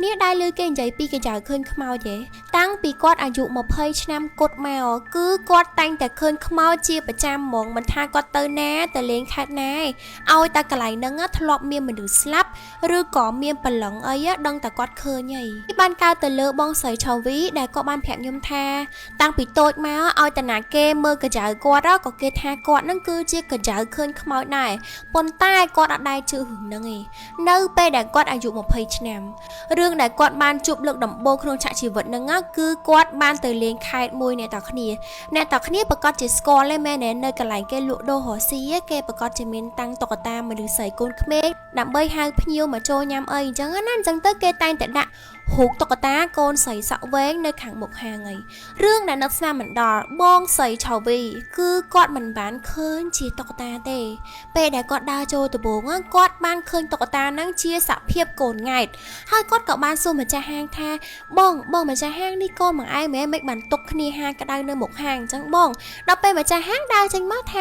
គ្នាដែលលើគេនិយាយពីកញ្ចៅឃើញខ្មោចទេតាំងពីគាត់អាយុ20ឆ្នាំគត់មកគឺគាត់តែងតែឃើញខ្មោចជាប្រចាំហ្មងមិនថាគាត់ទៅណាទៅលេងខេត្តណាឲ្យតែកន្លែងហ្នឹងធ្លាប់មានមនុស្សស្លាប់ឬក៏មានបលឹងអីដឹងតែគាត់ឃើញហើយទីបានកើតទៅលើបងស្រីឆាវីដែលគាត់បានប្រាប់ខ្ញុំថាតាំងពីតូចមកឲ្យតាណាគេមើលកញ្ចៅគាត់ក៏គេថាគាត់ហ្នឹងគឺជាកញ្ចៅឃើញខ្មោចដែរប៉ុន្តែគាត់អត់ដែរជឿរឿងហ្នឹងឯងនៅពេលដែលគាត់អាយុ20ឆ្នាំរឿងដែលគាត់បានជួបលើកដំបូងក្នុងឆាកជីវិតហ្នឹងគឺគាត់បានទៅលេងខេត្តមួយអ្នកតាគ្នាប្រកាសជាស្គាល់ទេមែនទេនៅកន្លែងគេលក់ដូររស់ស៊ីគេប្រកាសជាមានតាំងតុក្កតាមនុស្សស្រីកូនក្មេងដើម្បីហៅភ្ញៀវមកចូលញ៉ាំអីអញ្ចឹងណាអញ្ចឹងទៅគេតែងតែដាក់រូបតុក្កតាកូនស្រីសក់វែងនៅខាងមុខហាងហើយរឿងដែលនឹកស្នាមមិនដល់បងស្រីឆាវីគឺគាត់មិនបានឃើញជាតុក្កតាទេពេលដែលគាត់ដើរចូលដំបូងគាត់បានឃើញតុក្កតាហ្នឹងជាសភាពកូនង៉ែតហើយគាត់ក៏បានសួរម្ចាស់ហាងថាបងម្ចាស់ហាងនេះកូនមកឯងមែនមិនបានទុកគ្នាហាងក្តៅនៅមុខហាងអញ្ចឹងបងដល់ពេលម្ចាស់ហាងដើរចេញមកថ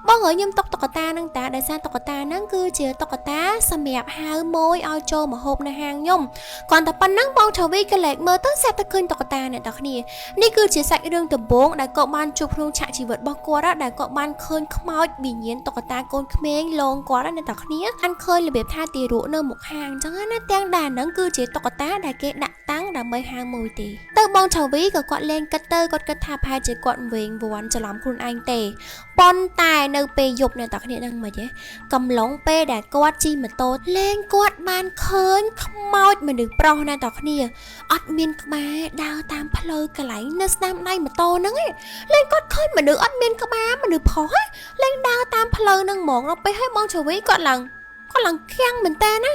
ាបងឲ្យខ្ញុំទុកតុក្កតាហ្នឹងតាដោយសារតុក្កតាហ្នឹងគឺជាតុក្កតាសម្រាប់ហៅម៉ួយឲ្យចូលមកហូបនៅហាងខ្ញុំគាត់តែប៉ុណ្ណឹងបងឆាវីក៏លែកមើលទៅស្រាប់តែឃើញតុក្កតាអ្នកនរគ្នានេះគឺជាសាច់រឿងដំបូងដែលគាត់បានជួបក្នុងឆាកជីវិតរបស់គាត់ដែលគាត់បានឃើញខ្មោចវិញ្ញាណតុក្កតាកូនក្មេងលងគាត់អ្នកនរគ្នាបានឃើញរបៀបថាទីរក់នៅមុខហាងអញ្ចឹងណាទាំងដែលហ្នឹងគឺជាតុក្កតាដែលគេដាក់តាំងដើម្បីហៅម៉ួយទេទៅបងឆាវីក៏គាត់លេងគិតទៅគាត់គិតថាប្រហែលជាគាត់វែងវាន់ច្រឡំខ្លួនឯងទេប៉ុន្តែនៅពេលយប់អ្នកនរគ្នាដឹងមិនទេកំឡុងពេលដែលគាត់ជិះម៉ូតូលេងគាត់បានឃើញខ្មោចមនុស្សប្រុសអ្នកនរគ្នាអត់មានក្បាលដើរតាមផ្លូវកន្លែងនៅស្នាមដៃម៉ូតូហ្នឹងឯងលេងគាត់ឃើញមនុស្សអត់មានក្បាលមនុស្សប្រុសលេងដើរតាមផ្លូវហ្នឹងហ្មងដល់ពេលឲ្យបងឆាវីគាត់ឡើងខាំងមែនតើណ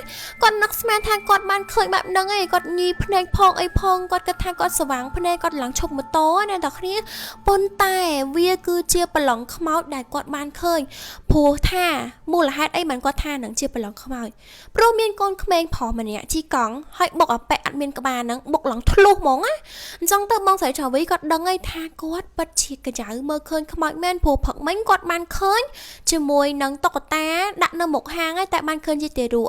ាគាត់នឹកស្មានថាគាត់បានឃើញបែបហ្នឹងឯងគាត់ញីភ្នែកផងអីផងគាត់គិតថាគាត់ស្វាងភ្នែកគាត់ឡើងឈប់ម៉ូតូណាអ្នកគ្នាប៉ុន្តែវាគឺជាប្រឡងខ្មោចដែលគាត់បានឃើញព្រោះថាមូលហេតុអីបានគាត់ថានឹងជាប្រឡងខ្មោចព្រោះមានកូនក្មេងប្រុសម្នាក់ជីកង់ហើយបុកអាប៉ែអត់មានក្បាលហ្នឹងបុកឡើងធ្លុះហ្មងណាអញ្ចឹងទៅបងស្រីឆាវីគាត់ដឹងហើយថាគាត់ពិតជាកញ្ចៅមើលឃើញខ្មោចមែនព្រោះផឹកមិញគាត់បានឃើញជាមួយនឹងតុក្កតាដាក់នៅមុខហាងហើយតែបានឃើញជាទេរੂ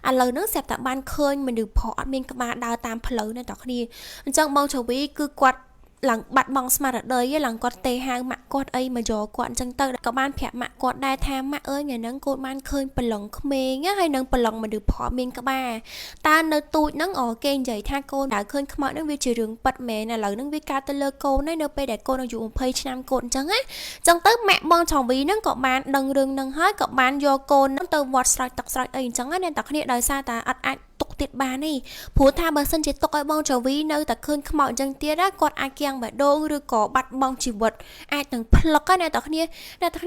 ឥឡូវហ្នឹងស្រាប់តែបានឃើញមនុស្សប្រុសអត់មានក្បាលដើរតាមផ្លូវណាតគ្នាអញ្ចឹងបងឆាវីគឺគាត់ឡើងបាត់បង់ស្មារតីឡើងគាត់ទេហៅម៉ាក់គាត់អីមកយកគាត់អញ្ចឹងទៅក៏បានប្រាប់ម៉ាក់គាត់ដែរថាម៉ាក់អើយថ្ងៃហ្នឹងកូនបានឃើញប្រឡងក្មេងហើយនឹងប្រឡងមនុស្សប្រុសមានក្បាលតើនៅទូចហ្នឹងគេនិយាយថាកូនដែលឃើញខ្មោចហ្នឹងវាជារឿងប៉ិតមែនឥឡូវហ្នឹងវាកើតទៅលើកូនហើយនៅពេលដែលកូនអាយុ20ឆ្នាំកូនអញ្ចឹងណាអញ្ចឹងទៅម៉ាក់បងឆាវីហ្នឹងក៏បានដឹងរឿងហ្នឹងហើយក៏បានយកកូនហ្នឹងទៅវត្តស្រោចទឹកស្រោចអីអញ្ចឹងណាអ្នកទាំងគ្នាដោយសារតែអត់អាចទុកទៀតបានទេព្រោះថាបើសិនជាទុកឲ្យបងឆាវីនៅតែឃើញខ្មោចអញ្ចឹងទៀតគាត់អាចគៀងបេះដូងឬក៏បាត់បង់ជីវិតអាចនឹងផ្លឹកណាអ្នកទាំងគ្ន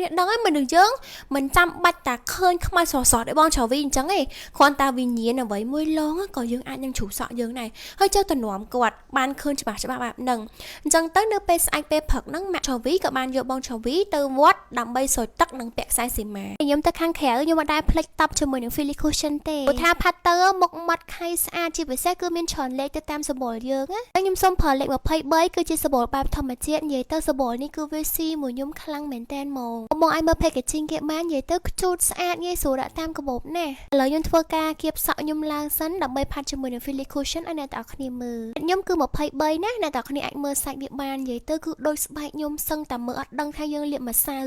ាដឹងហើយមនុស្សយើងមិនចាំបាច់តែឃើញខ្មោចស្រស់ៗឲ្យបងឆាវីអញ្ចឹងទេគ្រាន់តែវិញ្ញាណអ្វីមួយឡងក៏យើងអាចនឹងជ្រុះសក់យើងដែរហើយចូលទៅនាំគាត់បានឃើញច្បាស់បែបហ្នឹងអញ្ចឹងទៅនៅពេលស្អែកពេលព្រឹកហ្នឹងម៉ាក់ឆាវីក៏បានយកបងឆាវីទៅវត្តដើម្បីស្រោចទឹកនិងពាក់ខ្សែសីមាខ្ញុំទៅខាងក្រៅខ្ញុំមិនដែលភ្លេចតប់ជាមួយនឹង Philly Cushion ទេព្រោះថាផាត់ទៅមុខមាត់ខៃស្អាតជាពិសេសគឺមានច្រើនលេខទៅតាមសម្បុរយើងណាខ្ញុំសូមប្រើលេខ23គឺជាសម្បុរបែបធម្មជាតិនិយាយទៅសម្បុរនេះគឺវាស៊ីមួយខ្ញុំខ្លាំងមែនតើមកឲ្យមើល packaging គេបាននិយាយទៅខ្ជូតស្អាតងាយស្រួលដាក់តាមកាបូបណាឥឡូវខ្ញុំធ្វើការគៀបសក់ខ្ញុំឡើងសិនដើម្បីផាត់ជាមួយនឹង Philly Cushion ឲ្យអ្នកទាំងអស់គ្នាមើលខ្ញុំគឺ23ណាអ្នកទាំងអស់គ្នាអាចមើលសាច់វាបាននិយាយទៅគឺដូចស្បែកខ្ញុំសឹងតែមើលអត់ដឹងថាយើងលាបម្សៅ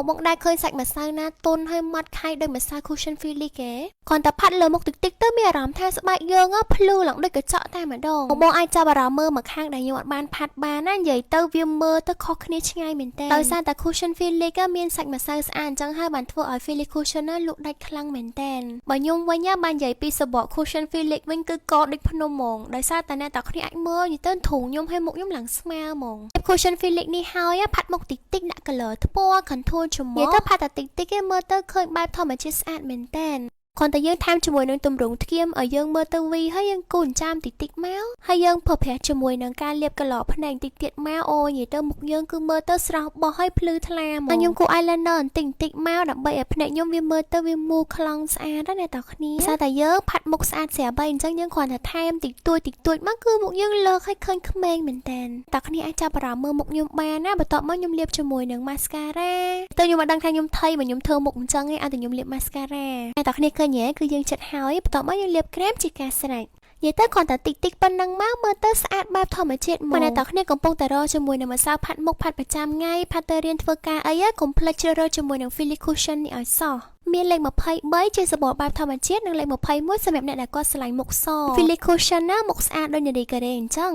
បងដែរឃើញសាច់ម្សៅណាទន់ហើយម៉ត់ខៃដោយម្សៅ Cushion Philly គេគ្រាន់តែផាត់លើមុខតិចៗទៅមានអារម្មណ៍ថាស្បែកយើងភ្លឺឡើងដូចកញ្ចក់តែម្ដងបងអាចចាប់អារម្មណ៍មើលមកខាងដែលខ្ញុំអត់បានផាត់បានណានិយាយទៅវាមើលទៅខុសគ្នាឆ្ងាយមែនតើដោយសារតែ Cushion Philly មានសាច់ម្សៅស្អាតអញ្ចឹងហើយបានធ្វើឲ្យ Philly Cushion លក់ដាច់ខ្លាំងមែនតើបើខ្ញុំវិញបាននិយាយពីសបក Cushion Philly វិញគឺកដូចភ្នំហ្មងដោយសារតែអ្នកទាំងគ្នាអាចមើលនិយាយទៅធូរខ្ញុំឲ្យមុខខ្ញុំឡើងស្មើហ្មង Cushion Philly នេះហើយផាត់មុខតិចៗដាក់ color ថ្ពណ៌ contour ច្រមុះនិយាយទៅផាត់តែតិចៗគេមើលទៅឃើញបែបធម្មជាតិស្អាតមែនតើគ្រាន់តែយើងថែមជាមួយនឹងទម្រង់ធ្គាមឲ្យយើងមើលទៅវីហើយយើងគូនចាមតិចៗមកហើយយើងប្រើប្រាស់ជាមួយនឹងការលាបកន្លក់ភ្នែកតិចទៀតមកអូនិយាយទៅមុខយើងគឺមើលទៅស្រស់បោះហើយភ្លឺថ្លាហ្មងខ្ញុំគូ eyeliner បន្តិចមកដើម្បីឲ្យភ្នែកខ្ញុំវាមើលទៅវាមូលខ្លងស្អាតណាអ្នកទាំងគ្នាសារតែយើងផាត់មុខស្អាតស្រាប់ហើយអញ្ចឹងយើងគ្រាន់តែថែមតិចតួចមកគឺមុខយើងលើកឲ្យឃើញក្មេងមែនតើតែគ្នាអាចចាប់អារម្មណ៍មើលមុខខ្ញុំបានណាបន្ទាប់មកខ្ញុំលាបជាមួយនឹង mascara ទៅខ្ញុំមិនដឹងថាខ្ញុំថៃបើខ្ញុំធ្វើមុខអញ្ចឹងឯងឲ្យតែខ្ញុំលាប mascara តែគ្នាឃើញហ៎គឺយើងចិត្តហើយបន្ទាប់មកយើងលាបក្រែមជាការស្រេច និយាយទៅគ្រាន់តែតិចតិចប៉ុណ្ណឹងមកមើលទៅស្អាតបែបធម្មជាតិមកតែតើគ្នាកំពុងតែរកជាមួយនឹងម្សៅផាត់មុខផាត់ប្រចាំថ្ងៃផាត់ទៅរៀនធ្វើការអីកុំភ្លេចជ្រើសរើសជាមួយនឹង Philly Cushion នេះឲ្យសោះមានលេខ23ជាសម្បកបែបធម្មជាតិនិងលេខ21សម្រាប់អ្នកដែលគាត់ស្រឡាញ់មុខស Philly Cushion ណាមុខស្អាតដូចនារីកូរ៉េអញ្ចឹង